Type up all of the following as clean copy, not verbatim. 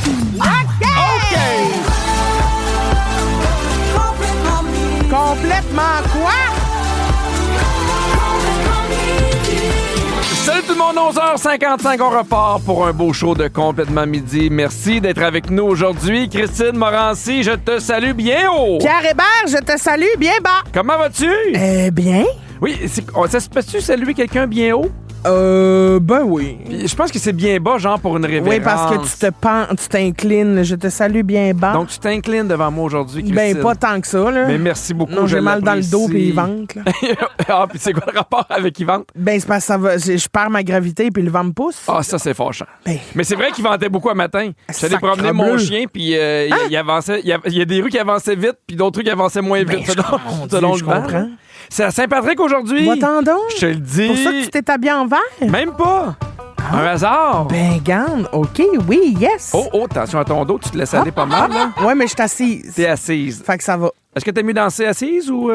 OK! Complètement quoi? Salut tout le monde, 11h55, on repart pour un beau show de Complètement Midi. Merci d'être avec nous aujourd'hui. Christine Morancy, je te salue bien haut. Pierre Hébert, je te salue bien bas. Comment vas-tu? Bien? Oui, ça se peut-tu saluer quelqu'un bien haut? Ben oui. Puis, je pense que c'est bien bas, genre pour une révérence. Oui, parce que tu t'inclines. Je te salue bien bas. Donc, tu t'inclines devant moi aujourd'hui, Christine. Ben, pas tant que ça, là. Mais merci beaucoup. Non, j'ai mal dans le dos puis le ventre, là. Ah, puis c'est quoi le rapport avec Yvan? Ben, c'est parce que ça va. Je perds ma gravité puis le vent me pousse. Ah, ça, c'est fâchant. Ben. Mais c'est vrai qu'il ventait beaucoup un matin. J'allais promener mon Sacrebleu. chien, puis il avançait. Il y a des rues qui avançaient vite, puis d'autres rues qui avançaient moins vite. Selon je le vent. comprends. C'est à Saint-Patrick aujourd'hui. Va-t'en donc. Je te le dis. Pour ça que tu t'es habillé en vert? Même pas. Un hasard. Ben, garde. OK, oui, yes. Oh, attention à ton dos, tu te laisses aller pas mal, là. Ouais, mais je suis assise. T'es assise. Fait que ça va. Est-ce que t'aimes mieux danser assise ou...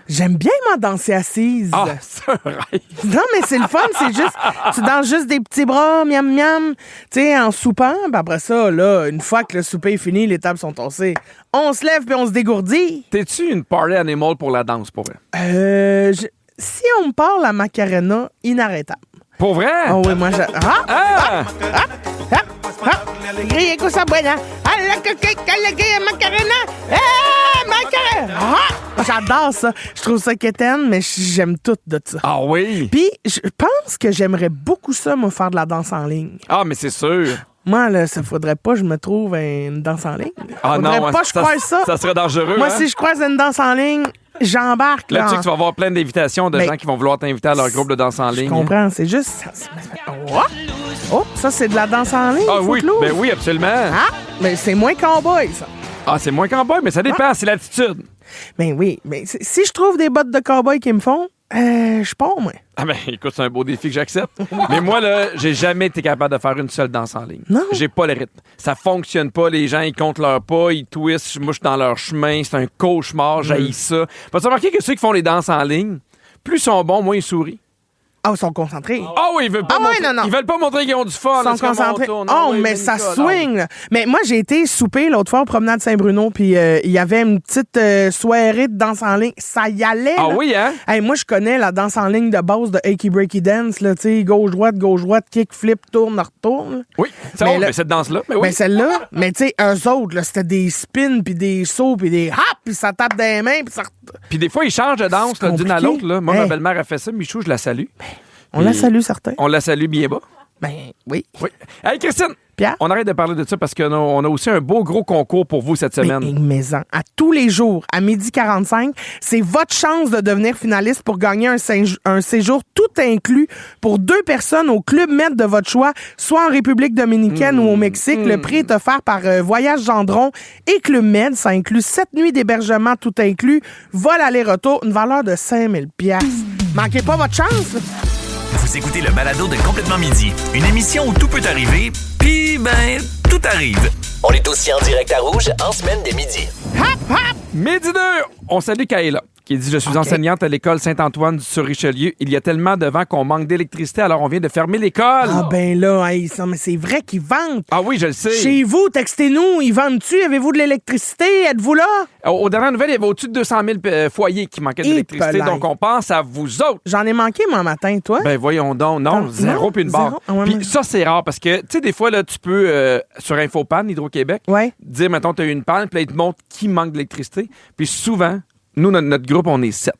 J'aime bien, moi, danser assise. Ah, c'est un rêve. Non, mais c'est le fun, c'est juste... Tu danses juste des petits bras, miam, miam, tu sais, en soupant. Puis après ça, là, une fois que le souper est fini, les tables sont tossées. On se lève puis on se dégourdit. T'es-tu une party animal pour la danse, pour vrai? Si on me parle à Macarena, inarrêtable. Pour vrai? Oh oui, moi, Ah! Grille cosa buena. Macarena. Macarena. J'adore ça. Je trouve ça quétaine, mais j'aime tout de ça. Ah oui? Puis, je pense que j'aimerais beaucoup ça, moi, faire de la danse en ligne. Ah, mais c'est sûr. Moi, là, ça faudrait pas que je me trouve une danse en ligne. Ah Faudrait non, pas que je croise ça. Ça serait dangereux, Moi, hein? si je croise une danse en ligne, j'embarque. Là-dessus, tu vas avoir plein d'invitations de Ben, gens qui vont vouloir t'inviter à leur groupe de danse en ligne. Je comprends, c'est juste... Oh, ça, c'est de la danse en ligne, Ah oui, Footloose. ben oui, absolument. Ah, mais c'est moins cowboy, ça. Ah, c'est moins cowboy, mais ça dépend, c'est l'attitude. Ben oui, mais si je trouve des bottes de cowboy qui me font, je pars, moi. Ah ben, écoute, c'est un beau défi que j'accepte. Mais moi, là, j'ai jamais été capable de faire une seule danse en ligne. Non. J'ai pas le rythme. Ça fonctionne pas. Les gens, ils comptent leurs pas, ils twistent. Moi, je suis dans leur chemin. C'est un cauchemar. J'haïs ça. Vas-tu remarquer que ceux qui font les danses en ligne, plus ils sont bons, moins ils sourient. Ah, ils sont concentrés. Ah oui, ils veulent pas Ah ouais, montrer, non. Ils veulent pas montrer qu'ils ont du fun. Ils sont concentrés. Oh, mais ça swing, là. Mais moi, j'ai été souper l'autre fois au promenade Saint-Bruno, puis il y avait une petite soirée de danse en ligne. Ça y allait, Ah là. oui, hein? Hey, moi, je connais la danse en ligne de base de Achy Breaky Dance, là, tu sais, gauche-droite, kick, flip, tourne, retourne. Oui, ça, Mais mais là- cette danse-là. Mais oui. Ben, celle-là, mais tu sais, eux autres, là, c'était des spins, puis des sauts, puis des hop, puis ça tape dans les mains, puis ça... Puis des fois, ils changent de danse là, d'une à compliqué. l'autre. Là. Moi, ma Hey. belle-mère a fait ça. Michou, je la salue. On la Puis- salue, certains. On la salue bien bas. Ben, oui. Oui. Hey, Christine! Pierre? On arrête de parler de ça parce qu'on a aussi un beau gros concours pour vous cette semaine. Mais à tous les jours, à 12h45, c'est votre chance de devenir finaliste pour gagner un séjour tout inclus pour 2 personnes au Club Med de votre choix, soit en République dominicaine ou au Mexique. Le prix est offert par Voyage Gendron et Club Med. Ça inclut 7 nuits d'hébergement tout inclus, vol aller-retour, une valeur de 5000 $. Manquez pas votre chance. Vous écoutez le balado de Complètement Midi, une émission où tout peut arriver, puis ben, tout arrive. On est aussi en direct à Rouge en semaine dès midi. Midi 2, on salue Kaela, qui dit « Je suis enseignante à l'école Saint-Antoine sur Richelieu. Il y a tellement de vent qu'on manque d'électricité, alors on vient de fermer l'école. Ah ben là, hey, ça, mais c'est vrai qu'ils vendent. Ah oui, je le sais. Chez vous, textez-nous, ils vendent-tu? Avez-vous de l'électricité? Êtes-vous là? Aux dernières nouvelles, il y avait au-dessus de 200 000 foyers qui manquaient d'électricité, Épelaye. donc on pense à vous autres. J'en ai manqué, moi, matin, toi? Ben voyons donc, non, Non, zéro puis une barre. zéro. Ah ouais, Puis mais- ça, c'est rare parce que, tu sais, des fois, là, tu peux, sur Infopan, Hydro-Québec, Ouais. dire, mettons, tu as eu une panne, puis là, ils te montrent qui manque d'électricité. Puis souvent, nous, notre groupe, on est 7.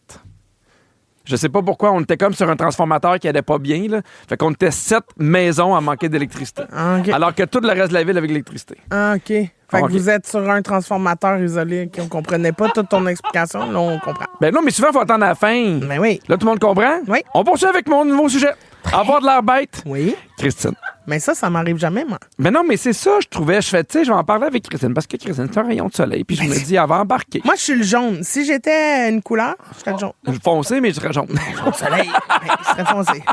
Je sais pas pourquoi, on était comme sur un transformateur qui allait pas bien, là. Fait qu'on était 7 maisons à manquer d'électricité. Ah, OK. Alors que tout le reste de la ville avait de l'électricité. Ah, OK. Fait OK. que vous êtes sur un transformateur isolé, qu'on comprenait pas toute ton explication. Là, on comprend. Ben non, mais souvent, il faut attendre à la fin. Ben oui. Là, tout le monde comprend? Oui. On poursuit avec mon nouveau sujet. Avoir de l'air bête. Oui. Christine. Mais ça m'arrive jamais, moi. Mais non, mais c'est ça, je trouvais. Je fais, tu sais, je vais en parler avec Christine parce que Christine, c'est un rayon de soleil. Puis je me dis, elle va embarquer. Moi, je suis le jaune. Si j'étais une couleur, je serais le jaune. Je foncé, mais je serais jaune. Au soleil, ben, je serais foncé.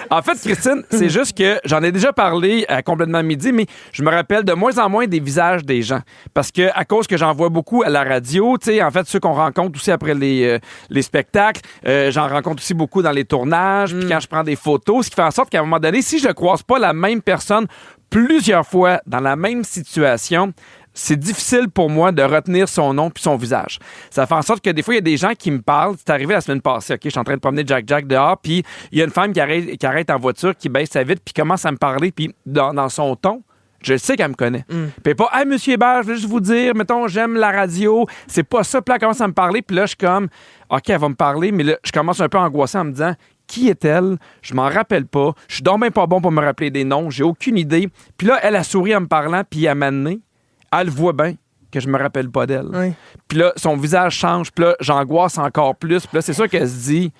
En fait, Christine, c'est juste que j'en ai déjà parlé à Complètement Midi, mais je me rappelle de moins en moins des visages des gens. Parce que à cause que j'en vois beaucoup à la radio, tu sais, en fait, ceux qu'on rencontre aussi après les spectacles, j'en rencontre aussi beaucoup dans les tournages, puis quand je prends des photos, ce qui fait en sorte qu'à un moment donné, si je ne croise pas la même personne plusieurs fois dans la même situation, c'est difficile pour moi de retenir son nom puis son visage. Ça fait en sorte que des fois, il y a des gens qui me parlent. C'est arrivé la semaine passée, OK? Je suis en train de promener Jack dehors, puis il y a une femme qui arrête en voiture, qui baisse sa vitre, puis commence à me parler, puis dans son ton, je sais qu'elle me connaît. Puis pas, « Hey, monsieur Hébert, je veux juste vous dire, mettons, j'aime la radio. » C'est pas ça. Puis là, elle commence à me parler, puis là, je suis comme, « OK, elle va me parler. » Mais là, je commence un peu angoissé en me disant, « Qui est-elle? Je m'en rappelle pas. Je suis donc même pas bon pour me rappeler des noms. J'ai aucune idée. » Puis là, elle a souri en me parlant, puis elle m'a donné. Elle voit bien que je me rappelle pas d'elle. Oui. Puis là, son visage change, puis là, j'angoisse encore plus. Puis là, c'est sûr qu'elle se dit...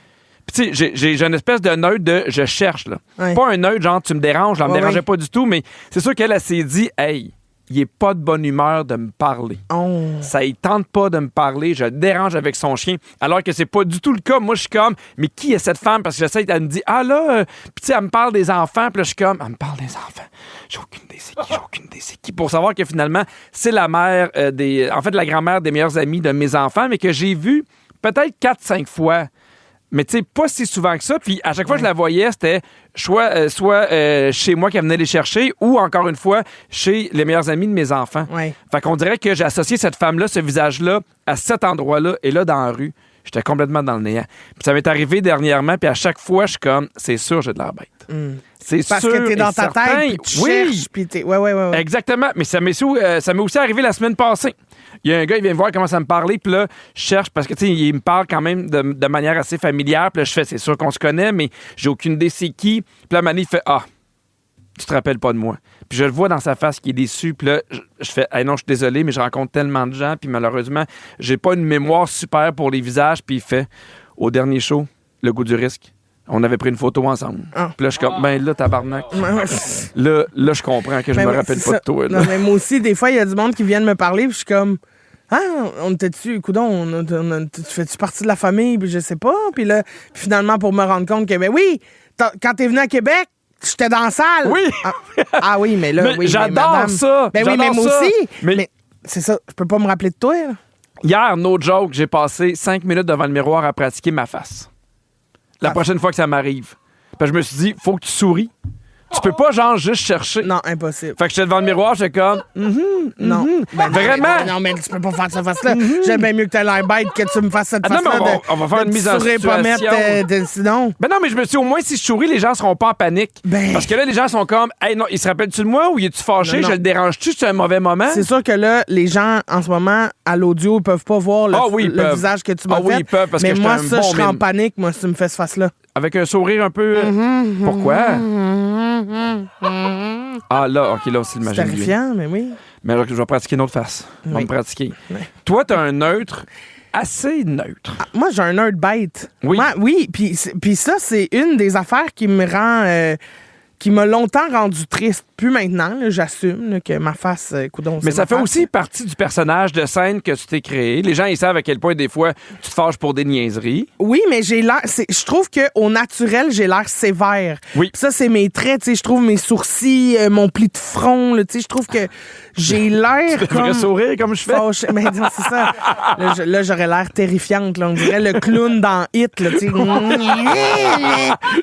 Puis tu sais, j'ai une espèce de neutre de « je cherche », là. Oui. Pas un neutre genre « tu me déranges », elle me Oui, dérangeait oui. pas du tout, mais c'est sûr qu'elle s'est dit « Hey, il est pas de bonne humeur de me parler. Oh. Ça il tente pas de me parler, je le dérange avec son chien. » Alors que c'est pas du tout le cas. Moi, je suis comme « Mais qui est cette femme? » Parce que j'essaie, elle me dit « Ah là, puis tu sais, elle me parle des enfants. » Puis là, je suis comme « Elle me parle des enfants. J'ai aucune idée c'est qui. Pour savoir que finalement, c'est la mère la grand-mère des meilleurs amis de mes enfants, mais que j'ai vue peut-être 4-5 fois. Mais tu sais, pas si souvent que ça. Puis à chaque fois que je la voyais, c'était soit chez moi qu'elle venait les chercher ou encore une fois chez les meilleurs amis de mes enfants. Ouais. Fait qu'on dirait que j'ai associé cette femme-là, ce visage-là, à cet endroit-là. Et là, dans la rue, j'étais complètement dans le néant. Puis ça m'est arrivé dernièrement, puis à chaque fois, je suis comme, c'est sûr, j'ai de l'air bête. C'est Parce sûr que t'es et dans ta certain. tête, puis tu cherches, puis t'es... Ouais. Exactement. Mais ça m'est aussi arrivé la semaine passée. Il y a un gars, il vient me voir, il commence à me parler, puis là, je cherche, parce que, tu sais, il me parle quand même de manière assez familière, puis là, je fais, c'est sûr qu'on se connaît, mais j'ai aucune idée c'est qui. Puis là, Mané, il fait, ah, tu te rappelles pas de moi. Puis je le vois dans sa face qui est déçu, puis là, je fais, hey, non, je suis désolé, mais je rencontre tellement de gens, puis malheureusement, j'ai pas une mémoire super pour les visages, puis il fait, au dernier show, Le Goût du risque, on avait pris une photo ensemble. Ah. Puis là, je suis comme, ben là, tabarnak. Là, je comprends que je Ben me oui, rappelle c'est pas ça. de toi. Là. Non, mais moi aussi, des fois, il y a du monde qui vient me parler, puis je suis comme... Ah, on était-tu, coudon, tu fais-tu partie de la famille, puis je sais pas. Puis là, finalement, pour me rendre compte que, ben oui, quand t'es venu à Québec, j'étais dans la salle. Oui. Ah oui, mais là, Mais oui. j'adore madame. ça. Ben oui, mais J'adore moi ça. aussi. Mais- Mais c'est ça, je peux pas me rappeler de toi, là. Hier, no joke, j'ai passé 5 minutes devant le miroir à pratiquer ma face. La prochaine fois que ça m'arrive. Puis je me suis dit, faut que tu souris. Tu peux pas, genre, juste chercher. Non, impossible. Fait que j'étais devant le miroir, j'étais comme, Non. Ben, Vraiment? Non, mais tu peux pas faire cette face-là. J'aime bien mieux que t'aies l'air bête que tu me fasses cette Ah non, face-là. mais on va faire une mise en pas mettre, situation. sinon... ben non, mais je me suis dit, au moins, si je souris, les gens seront pas en panique. Ben- Parce que là, les gens sont comme, hey, non, il se rappelle-tu de moi ou il est-tu fâché? Non, non. Je le dérange-tu? C'est un mauvais moment? C'est sûr que là, les gens, en ce moment, à l'audio, ils peuvent pas voir le, Ah oui, ils le peuvent. visage que tu m'as Ah oui, fait. ils peuvent, parce mais que moi, j'étais un ça, bon je serais en mime. panique, moi, si tu me fais cette face-là. Avec un sourire un peu. Pourquoi? Ah là, ok, là aussi, C'est l'imagine bien. terrifiant, mais oui. Mais alors que je vais pratiquer une autre face. On va Oui. me pratiquer. Oui. Toi, t'as un neutre assez neutre. Moi, j'ai un nerd bête. Oui. Oui, puis ça, c'est une des affaires qui me rend... qui m'a longtemps rendu triste. Plus maintenant, là, j'assume là, que ma face, coudonc, Mais c'est ça ma fait face. aussi partie du personnage de scène que tu t'es créé. Les gens, ils savent à quel point, des fois, tu te fâches pour des niaiseries. Oui, mais j'ai l'air... Je trouve qu'au naturel, j'ai l'air sévère. Oui. Puis ça, c'est mes traits, tu sais. Je trouve mes sourcils, mon pli de front, là, tu sais. Je trouve que j'ai l'air Tu devrais comme... sourire comme je fais. fâché. Mais non, c'est ça. Là, j'aurais l'air terrifiante, là. On dirait le clown dans Hit, là, tu sais.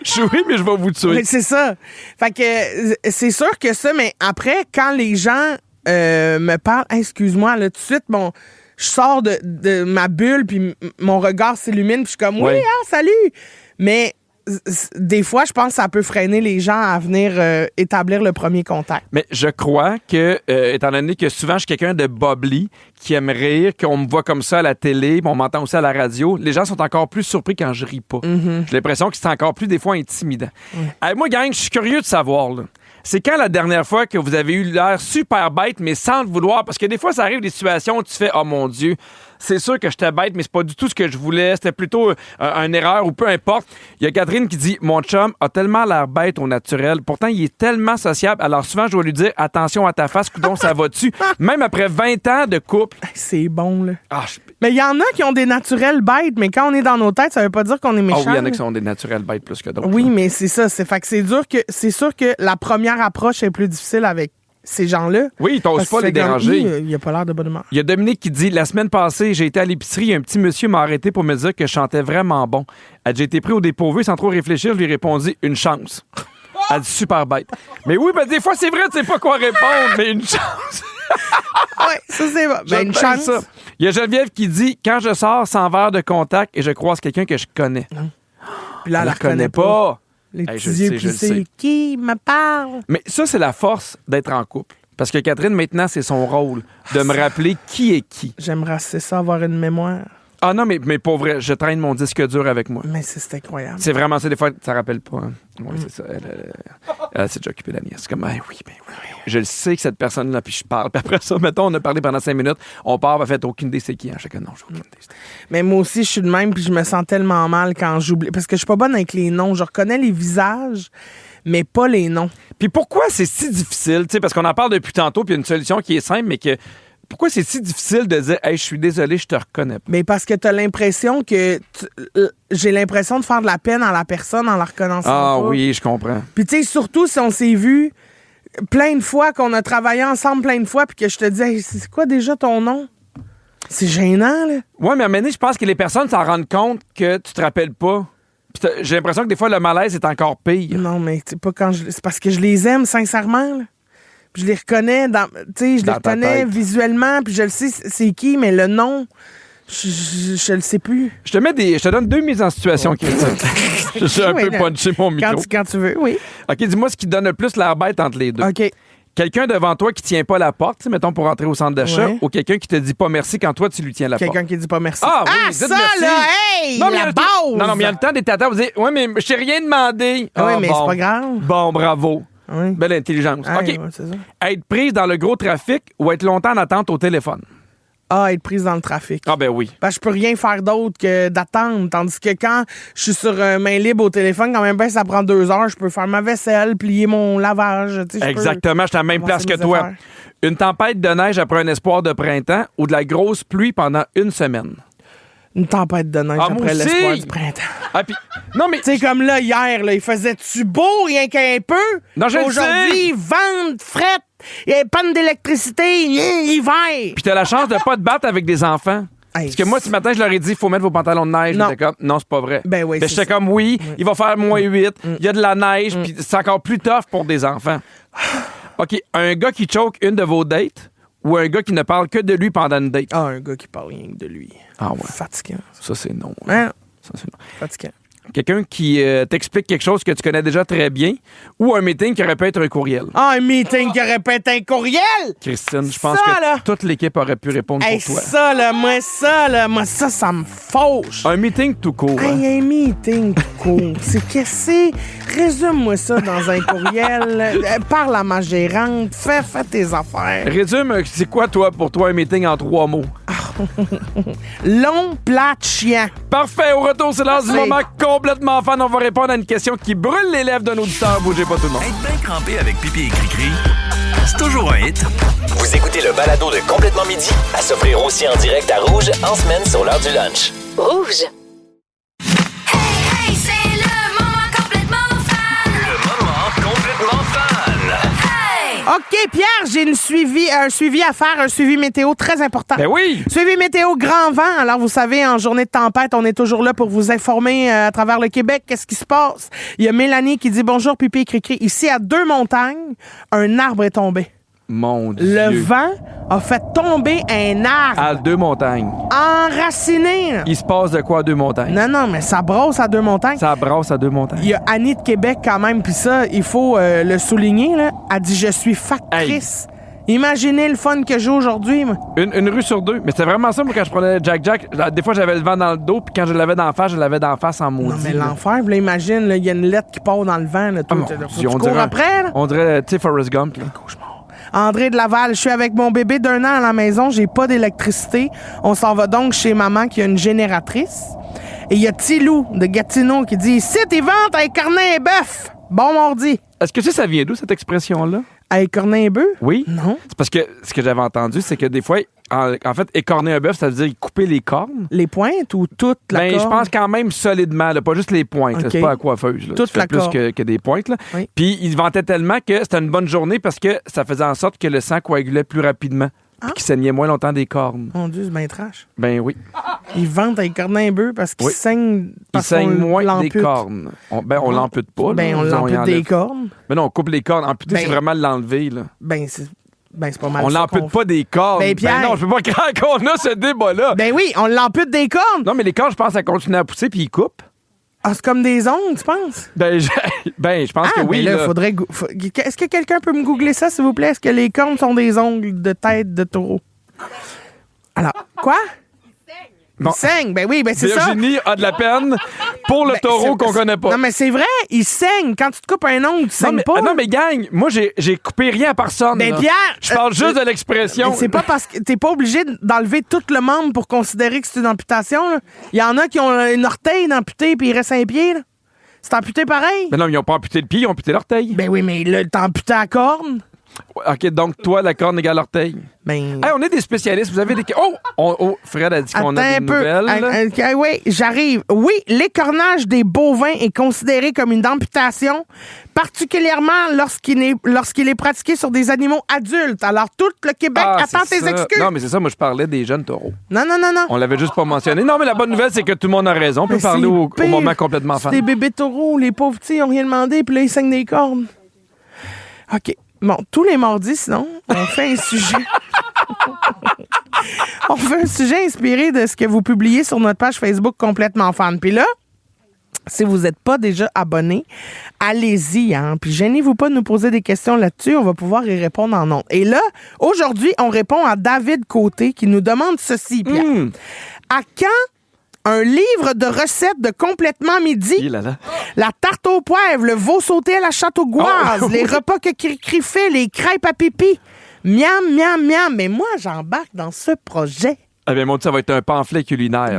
Je suis oui, mais je vais vous tuer. Mais c'est ça. Fait que c'est sûr que ça, mais après, quand les gens me parlent, hey, excuse-moi, là, tout de suite, bon, je sors de ma bulle, puis mon regard s'illumine, puis je suis comme, Ouais. oui, ah, salut! Mais des fois, je pense que ça peut freiner les gens à venir établir le premier contact. Mais je crois que, étant donné que souvent je suis quelqu'un de bubbly, qui aime rire, qu'on me voit comme ça à la télé, puis on m'entend aussi à la radio, les gens sont encore plus surpris quand je ris pas. J'ai l'impression que c'est encore plus, des fois, intimidant. Hey, moi, gang, je suis curieux de savoir, là. C'est quand la dernière fois que vous avez eu l'air super bête, mais sans le vouloir? Parce que des fois, ça arrive des situations où tu fais « Oh mon Dieu, c'est sûr que j'étais bête, mais c'est pas du tout ce que je voulais. C'était plutôt une erreur ou peu importe. » Il y a Catherine qui dit « Mon chum a tellement l'air bête au naturel. Pourtant, il est tellement sociable. Alors souvent, je dois lui dire « Attention à ta face, coudonc, ça va-tu? » Même après 20 ans de couple. C'est bon, là. Ah, Mais il y en a qui ont des naturels bêtes, mais quand on est dans nos têtes, ça veut pas dire qu'on est méchant. oui, il y en a qui sont des naturels bêtes plus que d'autres. Oui, mais c'est ça. Fait que c'est sûr que la première approche est plus difficile avec ces gens-là. Oui, t'oses Parce pas que les tu fais comme, déranger. Il a pas l'air de bonne humeur. Il y a Dominique qui dit « La semaine passée, j'ai été à l'épicerie, un petit monsieur m'a arrêté pour me dire que je chantais vraiment bon. J'ai été pris au dépourvu sans trop réfléchir, je lui ai répondu « Une chance. » Elle dit super bête. Mais oui, ben des fois, c'est vrai, tu sais pas quoi répondre, mais une chance. Ouais, ça, c'est bon. Ben, J'aime une bien chance. ça. Il y a Geneviève qui dit « Quand je sors sans verre de contact et je croise quelqu'un que je connais. » Puis là, Elle la reconnaît pas. Les Hey, petits je le yeux sais, je le plissés. sais. Qui me parle? Mais ça, c'est la force d'être en couple. Parce que Catherine, maintenant, c'est son rôle de me rappeler qui est qui. J'aimerais assez ça, avoir une mémoire. Ah non, mais pour vrai, je traîne mon disque dur avec moi. Mais c'est incroyable. C'est vraiment ça, des fois, ça rappelle pas. Hein. Oui, c'est ça. Elle s'est déjà occupée de la nièce. C'est comme, oui, oui. Je le sais que cette personne-là, puis je parle. Puis après ça, mettons, on a parlé pendant 5 minutes, on part, elle fait aucune idée c'est qui. Hein. Chacun, non, j'ai aucune idée. Mais moi aussi, je suis de même, puis je me sens tellement mal quand j'oublie. Parce que je suis pas bonne avec les noms. Je reconnais les visages, mais pas les noms. Puis pourquoi c'est si difficile? Tu sais, parce qu'on en parle depuis tantôt, puis il y a une solution qui est simple, mais que. Pourquoi c'est si difficile de dire, hey, je suis désolé, je te reconnais pas? Mais parce que t'as l'impression que. J'ai l'impression de faire de la peine à la personne en la reconnaissant Ah pas. oui, je comprends. Puis tu sais, surtout si on s'est vu plein de fois, qu'on a travaillé ensemble plein de fois, puis que je te dis, hey, c'est quoi déjà ton nom? C'est gênant, là. Ouais, mais à un moment donné, je pense que les personnes s'en rendent compte que tu te rappelles pas. Puis j'ai l'impression que des fois, le malaise est encore pire. Non, mais c'est pas quand c'est parce que je les aime, sincèrement, là. Puis je les reconnais, tu sais, je les Dans ta reconnais tête. visuellement, puis je le sais c'est qui, mais le nom, je le sais plus. Je te donne 2 mises en situation critiques. J'ai un Oui, peu là. punché mon micro. Quand tu veux, oui. OK, dis-moi ce qui donne le plus l'air bête entre les deux. OK. Quelqu'un devant toi qui tient pas la porte, tu sais, mettons, pour entrer au centre d'achat, Ouais. ou quelqu'un qui te dit pas merci quand toi, tu lui tiens la porte. Quelqu'un qui dit pas merci. Ah oui, dites ça, merci. là, hey, Non, mais il y a la le base! temps- Non, mais il y a le temps d'être à table, vous dites, ouais, mais je t'ai rien demandé. Ah oui, mais bon. c'est pas grave. Bon, bravo. Oui. Belle intelligence. Ah, OK. ouais, c'est ça. Être prise dans le gros trafic ou être longtemps en attente au téléphone? Ah, être prise dans le trafic. Ah, ben oui. Parce que je peux rien faire d'autre que d'attendre. Tandis que quand je suis sur main libre au téléphone, quand même, ça prend 2 heures, je peux faire ma vaisselle, plier mon lavage. Tu sais, je peux Exactement, je suis à la même place avancer que mes toi. affaires. Une tempête de neige après un espoir de printemps ou de la grosse pluie pendant une semaine? Une tempête de neige Ah, moi après aussi! l'espoir du printemps. Ah, puis... Non, mais... Tu sais, comme là, hier, là, il faisait-tu beau rien qu'un peu? Non, je le sais. Aujourd'hui, vente, frette, il n'y a pas d'électricité, hiver. Puis t'as la chance de pas te battre avec des enfants. Hey, Parce que moi, ce matin, je leur ai dit, il faut mettre vos pantalons de neige. Non. J'étais comme, non, c'est pas vrai. Ben oui, c'est J'étais ça. comme, oui, il va faire moins 8, il y a de la neige, puis c'est encore plus tough pour des enfants. OK, un gars qui choke une de vos dates ou un gars qui ne parle que de lui pendant une date? Ah, un gars qui parle rien que de lui. Ah ouais. Fatigant. Ça, c'est non. Hein? Ça, c'est non. Fatigant. Quelqu'un qui t'explique quelque chose que tu connais déjà très bien ou un meeting qui aurait pu être un courriel. Ah, un meeting qui aurait pu être un courriel! Christine, je pense Ça, que là. toute l'équipe aurait pu répondre Hey, pour toi. moi, ça me fauche. Un meeting tout court. hein. Hey, un meeting court. C'est qu'est-ce que c'est? Résume-moi ça dans un courriel. Parle à ma gérante. Fais tes affaires. Résume, c'est quoi, toi, pour toi, un meeting en 3 mots? Long, plate, chiant. Parfait, au retour, c'est l'heure du Merci. moment complètement fan. On va répondre à une question qui brûle les lèvres d'un auditeur. Bougez pas tout le monde. Être bien crampé avec Pipi et Cricri, c'est toujours un hit. Vous écoutez le balado de Complètement Midi à s'offrir aussi en direct à Rouge en semaine sur l'heure du lunch. Rouge. Hey, c'est le moment complètement fan. Le moment complètement fan. Hey! OK, Pierre, j'ai un suivi à faire, un suivi météo très important. Ben oui! Suivi météo grand vent. Alors, vous savez, en journée de tempête, on est toujours là pour vous informer à travers le Québec. Qu'est-ce qui se passe? Il y a Mélanie qui dit bonjour, Pipi et Cricri. Ici, à 2 montagnes, un arbre est tombé. Mon Dieu. Le vent a fait tomber un arbre À 2 montagnes. enraciné. Il se passe de quoi à 2 montagnes? Non, non, mais ça brosse à 2 montagnes. Ça brasse à 2 montagnes. Il y a Annie de Québec quand même, puis ça, il faut le souligner, là. Elle dit, je suis factrice. Imaginez le fun que j'ai aujourd'hui, moi. Une rue sur 2. Mais c'était vraiment ça, moi, quand je prenais Jack. Des fois, j'avais le vent dans le dos, puis quand je l'avais d'en face, je l'avais d'en face en maudit. Non, mais là. l'enfer, puis là, imagine, là, il y a une lettre qui part dans le vent, là. Ah, Toi, mon faut Dieu, que on tu cours dirait- après, là. On dirait, tu sais, Forrest Gump, là. André de Laval, je suis avec mon bébé d'1 an à la maison, j'ai pas d'électricité. On s'en va donc chez maman qui a une génératrice. Et il y a Tilou de Gatineau qui dit, ici, t'es ventes avec cornet et bœuf. Bon mardi. Est-ce que ça vient d'où, cette expression-là? Avec cornet et bœuf? Oui? Non. C'est parce que ce que j'avais entendu, c'est que des fois, en fait, écorner un bœuf, ça veut dire couper les cornes. Les pointes ou toute la Ben, je corde? pense quand même solidement, là, pas juste les pointes. là. OK. C'est pas la coiffeuse. Là. Toute Tu fais la plus corde. que des pointes. Là. Oui. Puis il vantait tellement que c'était une bonne journée parce que ça faisait en sorte que le sang coagulait plus rapidement puis qui saignaient moins longtemps des cornes. Mon Dieu, c'est bien trash. Ben oui. Ils vendent avec cornes bœuf parce qu'ils Oui. saignent. Ils Parce saignent qu'on moins des l'ampute. cornes. On l'ampute pas. Ben, là. on Disons, l'ampute y des enlève. cornes. Mais non, on coupe les cornes. Amputer, Ben- c'est vraiment l'enlever. Là. C'est pas mal. On ça l'ampute qu'on pas des cornes. Ben, Pierre- non, je peux pas croire qu'on a ce débat-là. Ben oui, on l'ampute des cornes. Non, mais les cornes, je pense, ça continue à pousser puis ils coupent. Ah, c'est comme des ongles, tu penses? Ben, je pense que oui. ben là, là. faudrait. Est-ce que quelqu'un peut me googler ça, s'il vous plaît? Est-ce que les cornes sont des ongles de tête de taureau? Alors, quoi? Bon. Ils saignent. Ben oui, ben c'est ça. Virginie a de la peine pour le Ben, taureau c'est- qu'on connaît pas. Non, mais c'est vrai, ils saignent. Quand tu te coupes un ongle, tu saignes pas. non, mais gang, moi, j'ai coupé rien à personne. Ben, là. Pierre, Je parle juste de l'expression. Mais c'est pas parce que t'es pas obligé d'enlever tout le membre pour considérer que c'est une amputation. Là. Il y en a qui ont un orteil d'amputé puis il reste un pied. Là. C'est amputé pareil. Mais non, ils ont pas amputé le pied, ils ont amputé l'orteil. Ben oui, mais là, t'as amputé à corne. OK, donc toi, la corne égale l'orteil. Ben. Hey, on est des spécialistes. Vous avez des... Oh, Fred a dit qu'on a Attends des un peu. nouvelles. Oui, j'arrive. Oui, l'écornage des bovins est considéré comme une amputation, particulièrement lorsqu'il est pratiqué sur des animaux adultes. Alors, tout le Québec attend c'est tes ça. excuses. Non, mais c'est ça, moi, je parlais des jeunes taureaux. Non. On l'avait juste pas mentionné. Non, mais la bonne nouvelle, c'est que tout le monde a raison. On peut Mais parler c'est au pire. moment complètement C'est fan. des bébés taureaux, les pauvres petits, ils ont rien demandé, puis là, ils saignent des cornes. OK. Bon, tous les mardis, sinon, on fait un sujet. On fait un sujet inspiré de ce que vous publiez sur notre page Facebook Complètement Fan. Puis là, si vous n'êtes pas déjà abonné, allez-y, hein. Puis gênez-vous pas de nous poser des questions là-dessus. On va pouvoir y répondre en ondes. Et là, aujourd'hui, on répond à David Côté qui nous demande ceci, Pierre. À quand un livre de recettes de Complètement Midi? Hi là là. La tarte au poivre, le veau sauté à la châteaugoise, Oh, les oui. repas que Cricri fait, les crêpes à pipi. Miam, miam, miam. Mais moi, j'embarque dans ce projet. Eh bien, mon Dieu, ça va être un pamphlet culinaire.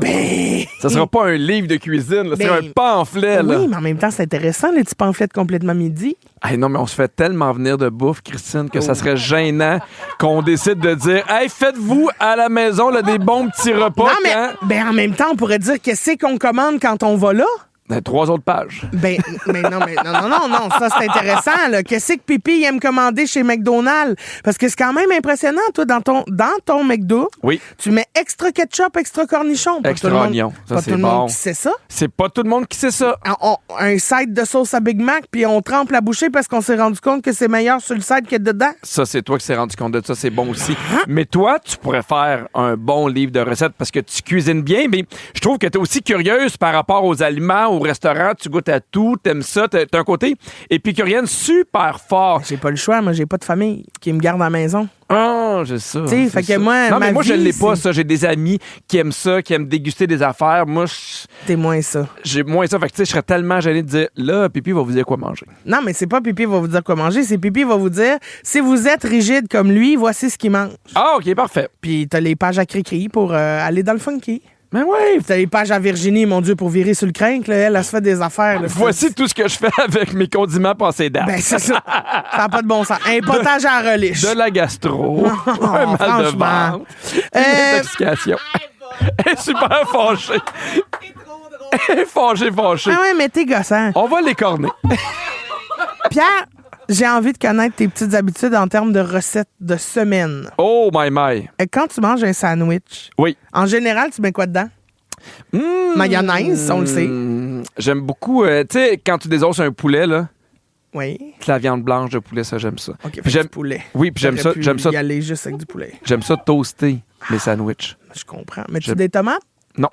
Ça sera pas un livre de cuisine, là, ça sera Ben, un pamphlet. Là. Oui, mais en même temps, c'est intéressant, les petits pamphlets de Complètement Midi. Hey, non, mais on se fait tellement venir de bouffe, Christine, que ça serait gênant qu'on décide de dire hey, faites-vous à la maison là, des bons petits repas. Non, mais quand... ben, en même temps, on pourrait dire qu'est-ce qu'on commande quand on va là? 3 autres pages. Ben, non, ça c'est intéressant. Là. Qu'est-ce que Pipi il aime commander chez McDonald's? Parce que c'est quand même impressionnant, toi, dans ton McDo, Oui. tu mets extra ketchup, extra cornichon. Pas Extra tout le monde- oignon. Ça, pas c'est tout le bon. monde qui sait ça. C'est pas tout le monde qui sait ça. Un side de sauce à Big Mac, puis on trempe la bouchée parce qu'on s'est rendu compte que c'est meilleur sur le side que dedans. Ça, c'est toi qui s'est rendu compte de ça. C'est bon aussi. Hein? Mais toi, tu pourrais faire un bon livre de recettes parce que tu cuisines bien. Mais je trouve que tu es aussi curieuse par rapport aux aliments, au restaurant. Tu goûtes à tout. T'aimes ça. T'as un côté épicurienne super fort. J'ai pas le choix, moi, j'ai pas de famille qui me garde à la maison. Ah, j'ai ça. Tu sais, c'est fait que ça. moi, non, mais ma moi, je vie, l'ai pas, c'est- ça. J'ai des amis qui aiment ça, qui aiment déguster des affaires. Moi, T'es moins ça. j'ai moins ça. Fait que, tu sais, je serais tellement gêné de dire, là, Pipi va vous dire quoi manger. Non, mais c'est pas Pipi va vous dire quoi manger, c'est Pipi va vous dire si vous êtes rigide comme lui, voici ce qu'il mange. Ah, OK, parfait. Puis t'as les pages à Cricri pour aller dans le funky. Mais oui, T'as les pages à Virginie, mon Dieu, pour virer sur le crinque, là, elle se fait des affaires. Là. voici tout ce que je fais avec mes condiments passés date. Ben, c'est ça. Ça n'a pas de bon sens. Un potage à la reliche. De la gastro, un mal de franchement. ventre, une intoxication. Elle est super fâchée. Elle est fâchée. Ah ouais, mais t'es gossant. On va l'écorner. Pierre, j'ai envie de connaître tes petites habitudes en termes de recettes de semaine. Oh, my. Quand tu manges un sandwich, Oui. en général, tu mets quoi dedans? Mayonnaise, on le sait. J'aime beaucoup, tu sais, quand tu désosses un poulet, là, Oui. la viande blanche de poulet, ça, j'aime ça. OK, Puis fait j'aime du poulet. Oui, puis j'aime ça, J'aurais pu y aller juste avec du poulet. j'aime ça toaster mes sandwichs. Je comprends. Mets-tu J'aime- des tomates? Non.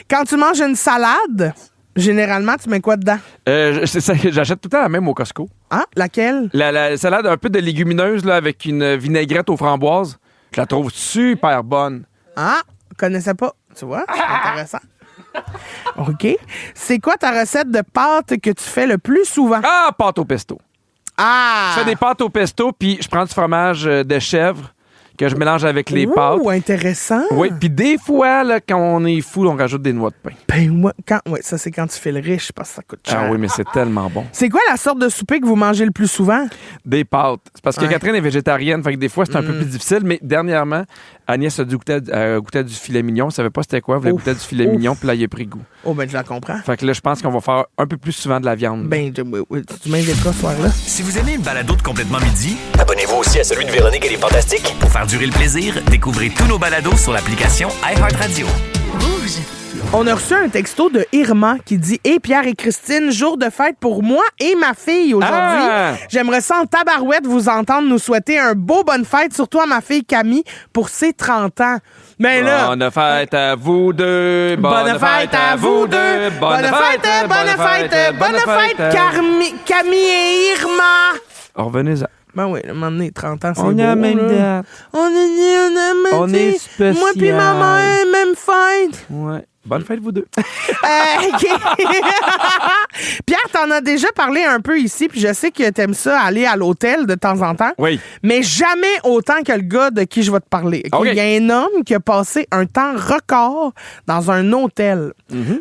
Quand tu manges une salade, généralement, tu mets quoi dedans? J'achète tout le temps la même au Costco. Hein? Laquelle? La salade un peu de légumineuse là, avec une vinaigrette aux framboises, je la trouve super bonne. Ah, je connaissais pas. Tu vois, c'est intéressant. OK. C'est quoi ta recette de pâtes que tu fais le plus souvent? Ah, pâte au pesto. Ah! Je fais des pâtes au pesto, puis je prends du fromage de chèvre que je mélange avec les pâtes. Oh, intéressant. Oui, puis des fois, là, quand on est fou, on rajoute des noix de pain. Ben, moi, ça, c'est quand tu fais le riche, parce que ça coûte cher. Ah oui, mais c'est tellement bon. C'est quoi la sorte de souper que vous mangez le plus souvent? Des pâtes. C'est parce que Ouais. Catherine est végétarienne, fait que des fois, c'est un peu plus difficile, mais dernièrement, Agnès a dû goûter à du filet mignon. Elle savait pas c'était quoi. Elle voulait Ouf. goûter à du filet Ouf. mignon, puis là, il a pris goût. Oh, ben, je la comprends. Fait que là, je pense qu'on va faire un peu plus souvent de la viande. Ben, oui, tu m'invites quoi ce soir-là? Si vous aimez le balado de Complètement Midi, Abonnez-vous Abonnez-vous aussi à celui de Véronique et les Fantastiques. Pour faire durer le plaisir, découvrez tous nos balados sur l'application iHeartRadio. On a reçu un texto de Irma qui dit « Hey Pierre et Christine, jour de fête pour moi et ma fille aujourd'hui. Ah! J'aimerais ça en tabarouette vous entendre nous souhaiter un beau bonne fête, surtout à ma fille Camille pour ses 30 ans. » Mais là... Bonne fête à vous deux. Bonne fête à vous deux. Bonne fête, Camille et Irma. Revenez-en. Ben oui, à un moment donné, 30 ans, c'est On beau, est à la même là. date. On est On est spécial. Moi puis ma mère, même fête. Ouais. Bonne fête, vous deux. OK. Pierre, t'en as déjà parlé un peu ici, puis je sais que t'aimes ça, aller à l'hôtel de temps en temps. Oui. Mais jamais autant que le gars de qui je vais te parler. OK? OK. Il y a un homme qui a passé un temps record dans un hôtel.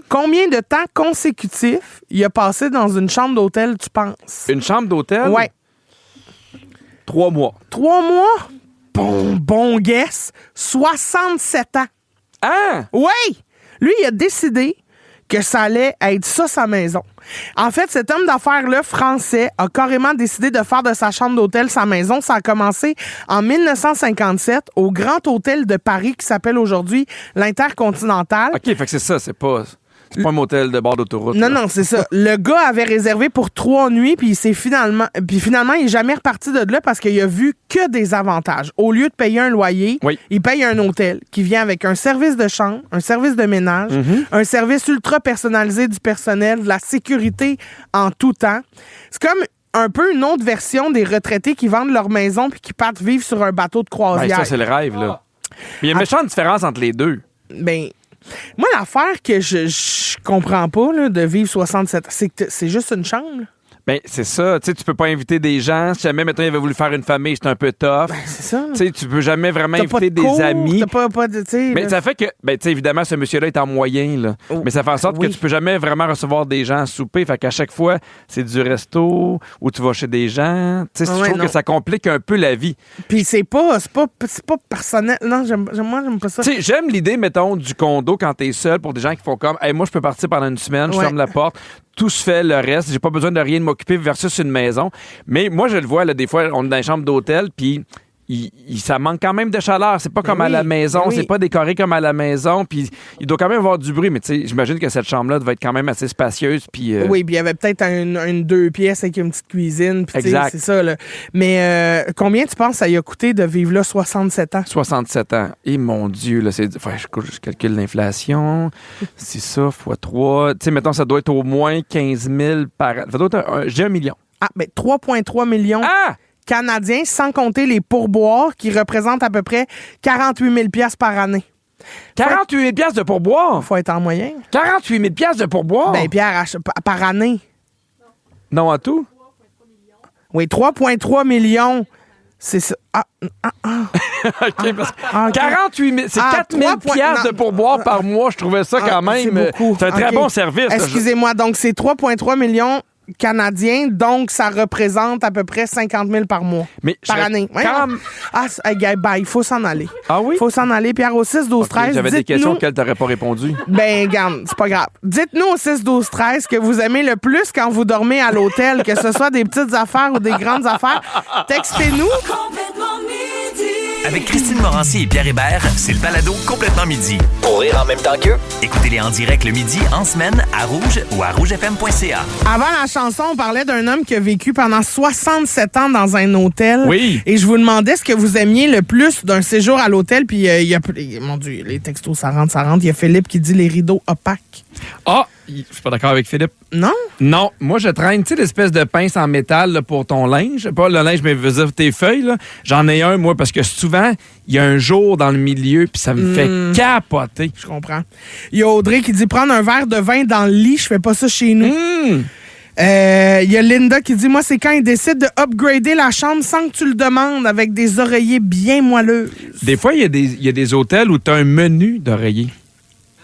Combien de temps consécutif il a passé dans une chambre d'hôtel, tu penses? Une chambre d'hôtel? Ouais. 3 mois. 3 mois? Bon guess. 67 ans. Ah! Oui! Lui, il a décidé que ça allait être ça, sa maison. En fait, cet homme d'affaires-là, français, a carrément décidé de faire de sa chambre d'hôtel sa maison. Ça a commencé en 1957 au Grand Hôtel de Paris qui s'appelle aujourd'hui l'Intercontinental. OK, fait que c'est ça, c'est pas un motel de bord d'autoroute. Non, là. non, c'est ça. Le gars avait réservé pour 3 nuits, puis finalement, il est jamais reparti de là parce qu'il a vu que des avantages. Au lieu de payer un loyer, Oui. il paye un hôtel qui vient avec un service de chambre, un service de ménage, un service ultra personnalisé du personnel, de la sécurité en tout temps. C'est comme un peu une autre version des retraités qui vendent leur maison puis qui partent vivre sur un bateau de Ben, croisière. ça, c'est le rêve, là. Mais il y a une méchante différence entre les deux. Ben, moi, l'affaire que je comprends pas là, de vivre 67 ans, c'est que c'est juste une chambre. là. Ben, c'est ça. Tu sais, tu peux pas inviter des gens. Si jamais, mettons, il avait voulu faire une famille, c'est un peu tough. C'est ça. là. Tu sais, tu peux jamais vraiment T'as pas inviter de des cours, amis. T'as pas de, tu sais, Mais là. ça fait que, ben, tu sais, évidemment, ce monsieur-là est en moyen, là. Oh, Mais ça fait en sorte oui. que tu peux jamais vraiment recevoir des gens à souper. Fait qu'à chaque fois, c'est du resto ou tu vas chez des gens. Tu sais, Ouais, je trouve non. que ça complique un peu la vie. Puis c'est pas personnel. Non, moi, j'aime pas ça. Tu sais, j'aime l'idée, mettons, du condo quand t'es seul pour des gens qui font comme, hey, moi, je peux partir pendant une semaine, je Ouais. ferme la porte, tout se fait, le reste, j'ai pas besoin de rien de m'occuper versus une maison. Mais moi, je le vois, là, des fois, on est dans une chambre d'hôtel, puis ça manque quand même de chaleur. C'est pas comme à la maison, oui. c'est pas décoré comme à la maison, puis il doit quand même avoir du bruit. Mais tu sais, j'imagine que cette chambre-là devait être quand même assez spacieuse, puis... Oui, puis il y avait peut-être une 2 pièces avec une petite cuisine. Puis tu sais, Exact. c'est ça, là. Mais combien tu penses ça y a coûté de vivre là 67 ans? 67 ans. Et mon Dieu, là, c'est... Enfin, je calcule l'inflation. C'est ça, fois 3. Tu sais, mettons, ça doit être au moins 15 000 par... Ça doit être j'ai 1 million. Ah, ben 3,3 millions Ah! canadiens, sans compter les pourboires qui représentent à peu près 48 000 pièces par année. 48 000 piastres de pourboire? Faut être en moyen. 48 000 piastres de pourboire? Ben, Pierre, par année. Non, en tout? Oui, 3,3 millions. C'est ça. OK, parce que Ah, OK. 48 000, c'est Ah, 4 000 3 piastres non. de pourboire par mois. Je trouvais ça quand C'est même... beaucoup. C'est un très OK. bon service. là. Excusez-moi, donc c'est 3,3 millions canadiens, donc ça représente à peu près 50 000 par mois. Mais par je- année. Ouais, quand- non. Ah, il faut s'en aller. Ah oui? Il faut s'en aller. Pierre, au 6, 12, OK, 13, j'avais des dites-nous- questions auxquelles tu n'aurais pas répondu. Ben, garde, c'est pas grave. Dites-nous au 6, 12, 13 que vous aimez le plus quand vous dormez à l'hôtel, que ce soit des petites affaires ou des grandes affaires. Textez-nous. Complètement midi. Avec Christine Morancy et Pierre Hébert, c'est le balado Complètement midi. Pour rire en même temps qu'eux, Écoutez-les en direct le midi, en semaine, à Rouge ou à rougefm.ca. Avant la chanson, on parlait d'un homme qui a vécu pendant 67 ans dans un hôtel. Oui. Et je vous demandais ce que vous aimiez le plus d'un séjour à l'hôtel. Puis il y a... Mon Dieu, les textos, ça rentre. Il y a Philippe qui dit les rideaux opaques. Ah! Je suis pas d'accord avec Philippe. Non? Non, moi je traîne, tu sais, l'espèce de pince en métal là, pour ton linge. Pas le linge, mais veux dire tes feuilles. Là. J'en ai un, moi, parce que souvent, il y a un jour dans le milieu, puis ça me fait capoter. Je comprends. Il y a Audrey qui dit prendre un verre de vin dans le lit, je fais pas ça chez nous. Il y a Linda qui dit moi, c'est quand ils décident de upgrader la chambre sans que tu le demandes avec des oreillers bien moelleux. Des fois, il y a des hôtels où tu as un menu d'oreiller.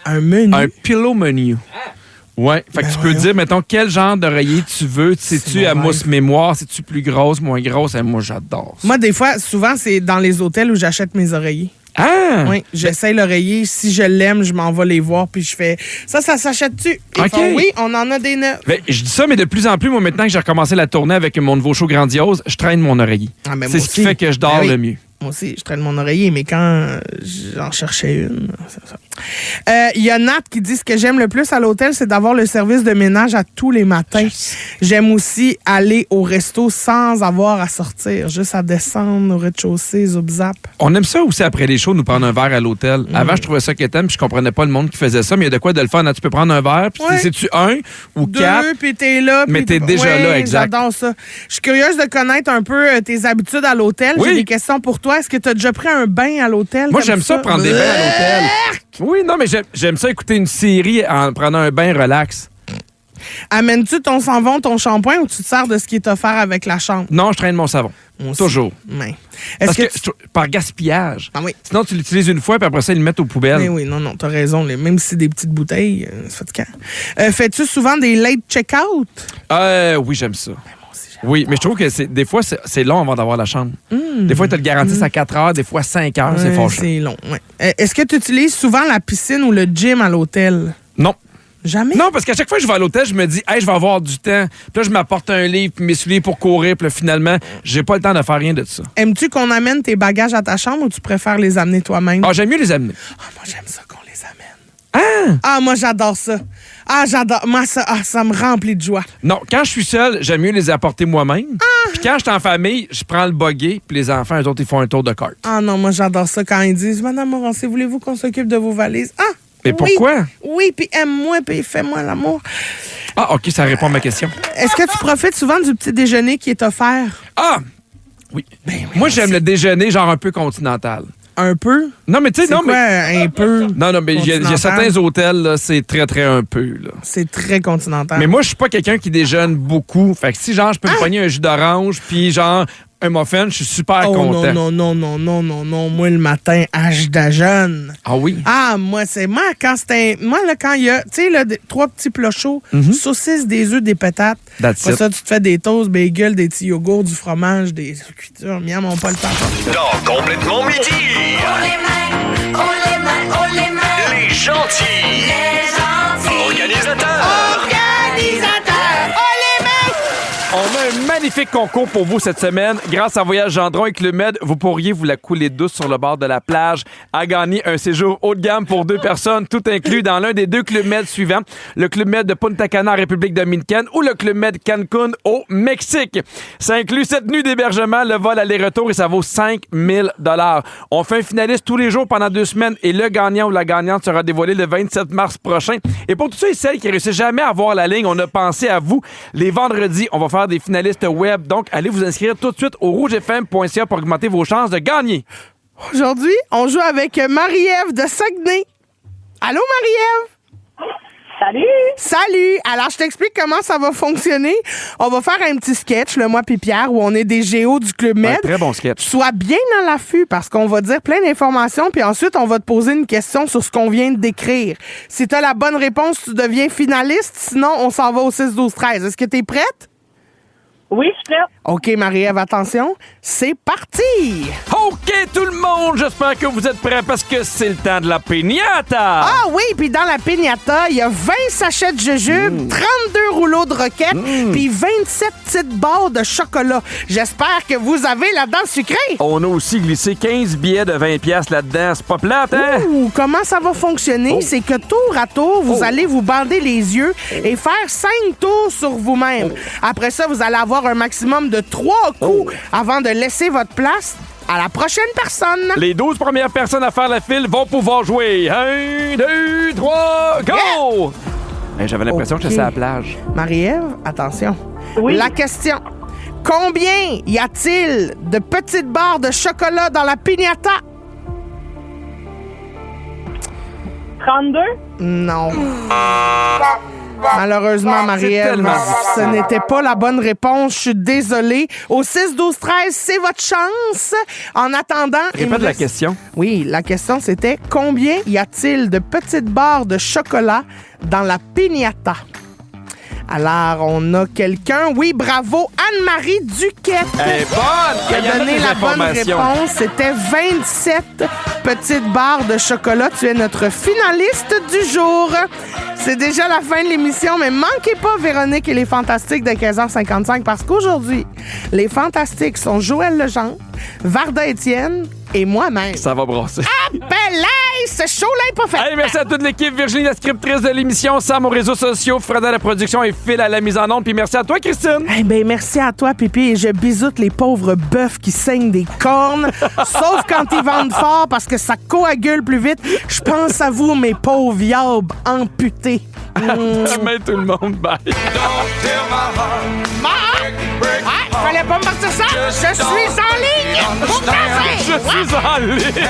Un menu. Un pillow menu. Ouais, fait que tu peux voyons. dire, mettons, quel genre d'oreiller tu veux. C'est-tu mon à rêve. mousse mémoire? C'est-tu plus grosse, moins grosse? Moi, j'adore ça. Moi, des fois, souvent, c'est dans les hôtels où j'achète mes oreillers. Ah! Oui, j'essaie l'oreiller. Si je l'aime, je m'en vais les voir, puis je fais ça s'achète-tu? Ils OK. font, oui, on en a des neufs. Ben, je dis ça, mais de plus en plus, moi, maintenant que j'ai recommencé la tournée avec mon nouveau show Grandiose, je traîne mon oreiller. Ah, ben, c'est moi ce qui aussi. fait que je dors Ben oui. le mieux. Moi aussi, je traîne mon oreiller, mais quand j'en cherchais une, c'est ça. Il y a Nat qui dit ce que j'aime le plus à l'hôtel, c'est d'avoir le service de ménage à tous les matins. J'aime aussi aller au resto sans avoir à sortir, juste à descendre au rez-de-chaussée, zoup-zap. On aime ça aussi après les shows, nous prendre un verre à l'hôtel. Avant, je trouvais ça quétaine, puis je comprenais pas le monde qui faisait ça, mais il y a de quoi de le faire. Tu peux prendre un verre, puis Ouais. c'est-tu un ou quatre? Deux, puis t'es là. Mais puis t'es déjà là, exact. J'adore ça. Je suis curieuse de connaître un peu tes habitudes à l'hôtel. Oui. J'ai des questions pour toi. Est-ce que tu as déjà pris un bain à l'hôtel? Moi, T'aimes j'aime ça prendre des bains à l'hôtel. Oui, non, mais j'aime ça écouter une série en prenant un bain relax. Amènes-tu ton savon, ton shampoing ou tu te sers de ce qui est offert avec la chambre? Non, je traîne mon savon. Moi aussi. Toujours. Ouais. Parce Est-ce que, par gaspillage. Ah oui. Sinon, tu l'utilises une fois, puis après ça, ils le mettent aux poubelles. Mais oui, non, t'as raison. Même si c'est des petites bouteilles, c'est fatigant. Fais-tu souvent des late check-out? Oui, j'aime ça. Oui, mais je trouve que des fois, c'est long avant d'avoir la chambre. Des fois, tu as le garantissent à 4 heures, des fois 5 heures, c'est fâcheux. C'est long, ouais. Est-ce que tu utilises souvent la piscine ou le gym à l'hôtel? Non. Jamais? Non, parce qu'à chaque fois que je vais à l'hôtel, je me dis, hey, je vais avoir du temps. Puis là, je m'apporte un livre, puis mes souliers pour courir. Puis là, finalement, j'ai pas le temps de faire rien de ça. Aimes-tu qu'on amène tes bagages à ta chambre ou tu préfères les amener toi-même? Ah, j'aime mieux les amener. Ah, moi, j'aime ça qu'on les amène. Ah, moi, j'adore ça. Ah, j'adore. Moi, ça me remplit de joie. Non, quand je suis seul, j'aime mieux les apporter moi-même. Puis quand je suis en famille, je prends le buggy, puis les enfants, eux autres, ils font un tour de carte. Ah non, moi, j'adore ça quand ils disent « Madame Morancé, voulez-vous qu'on s'occupe de vos valises? » Ah! Mais oui, pourquoi? Oui, puis aime-moi, puis fais-moi l'amour. Ah, OK, ça répond à ma question. Est-ce que tu profites souvent du petit déjeuner qui est offert? Ah! Oui. Moi, j'aime le déjeuner, genre un peu continental. Un peu? Non, mais tu sais, C'est non, quoi, mais. un peu? Non, mais il y a continental? certains hôtels, là, c'est très, très un peu, là. C'est très continental. Mais moi, je suis pas quelqu'un qui déjeune beaucoup. Fait que si, genre, je peux me pogner un jus d'orange, puis genre, un muffin, je suis super content. Non. Moi, le matin, je déjeune. Ah oui? Ah, moi, quand il y a, tu sais, là, 3 petits plats chauds, saucisses, des œufs, des patates. That's Après it. ça, tu te fais des toasts, bagels, des petits yogourts, du fromage, des cuitures. Miam, on pas le temps. Dans Complètement Midi, les gentils, organisateurs. On a un magnifique concours pour vous cette semaine. Grâce à Voyage Gendron et Club Med, vous pourriez vous la couler douce sur le bord de la plage à gagner un séjour haut de gamme pour 2 personnes, tout inclus dans l'un des 2 Club Med suivants. Le Club Med de Punta Cana en République dominicaine ou le Club Med Cancun au Mexique. Ça inclut 7 nuits d'hébergement, le vol aller-retour et ça vaut 5 000 $. On fait un finaliste tous les jours pendant 2 semaines et le gagnant ou la gagnante sera dévoilé le 27 mars prochain. Et pour tous ceux et celles qui ne réussissent jamais à voir la ligne, on a pensé à vous. Les vendredis, on va faire des finalistes web. Donc, allez vous inscrire tout de suite au rougefm.ca pour augmenter vos chances de gagner. Aujourd'hui, on joue avec Marie-Ève de Saguenay. Allô, Marie-Ève? Salut! Salut! Alors, je t'explique comment ça va fonctionner. On va faire un petit sketch, le moi puis Pierre, où on est des géos du Club Med. Très bon sketch. Sois bien dans l'affût parce qu'on va dire plein d'informations puis ensuite, on va te poser une question sur ce qu'on vient de décrire. Si tu as la bonne réponse, tu deviens finaliste. Sinon, on s'en va au 6-12-13. Est-ce que tu es prête? Oui, je suis prête. OK, Marie-Ève, attention. C'est parti! OK, tout le monde, j'espère que vous êtes prêts parce que c'est le temps de la piñata. Ah oui, puis dans la piñata, il y a 20 sachets de jujubes, 32 rouleaux de roquettes, puis 27 petites barres de chocolat. J'espère que vous avez la dent sucrée. On a aussi glissé 15 billets de 20 $ là-dedans. C'est pas plate, hein? Ouh, comment ça va fonctionner? C'est que tour à tour, vous allez vous bander les yeux et faire 5 tours sur vous-même. Après ça, vous allez avoir un maximum de 3 coups avant de laisser votre place à la prochaine personne. Les 12 premières personnes à faire la file vont pouvoir jouer. 1, 2, 3, go! Hey, j'avais l'impression que OK. j'étais à la plage. Marie-Ève, attention. Oui. La question. Combien y a-t-il de petites barres de chocolat dans la piñata? 32? Non. Malheureusement, C'est Marie-Ève, tellement ce n'était pas la bonne réponse. Je suis désolée. Au 6-12-13, c'est votre chance. En attendant... il me Répète la reste- question. Oui, la question, c'était combien y a-t-il de petites barres de chocolat dans la piñata? Alors, on a quelqu'un. Oui, bravo, Anne-Marie Duquette. Elle est bonne! Qui a Il y en donné des la bonne informations. réponse. C'était 27 petites barres de chocolat. Tu es notre finaliste du jour. C'est déjà la fin de l'émission, mais manquez pas Véronique et les Fantastiques de 15h55 parce qu'aujourd'hui, les Fantastiques sont Joël Legendre, Varda Étienne et moi-même. Ça va brasser. Belay, ce show-là est pas fait. Hey, merci à toute l'équipe. Virginie, la scriptrice de l'émission, Sam aux réseaux sociaux, Fred à la production et Phil à la mise en onde. Puis merci à toi, Christine. Eh ben, merci à toi, Pipi, et je bisoute les pauvres bœufs qui saignent des cornes, sauf quand ils vendent fort parce que ça coagule plus vite. Je pense à vous, mes pauvres yabs amputés. Demain, tout le monde. Bye. Fallait pas me partir ça. Je suis en ligne. Je suis en ligne.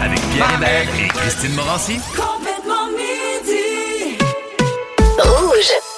Avec Pierre Hébert et Christine Morancy. Complètement midi. Rouge.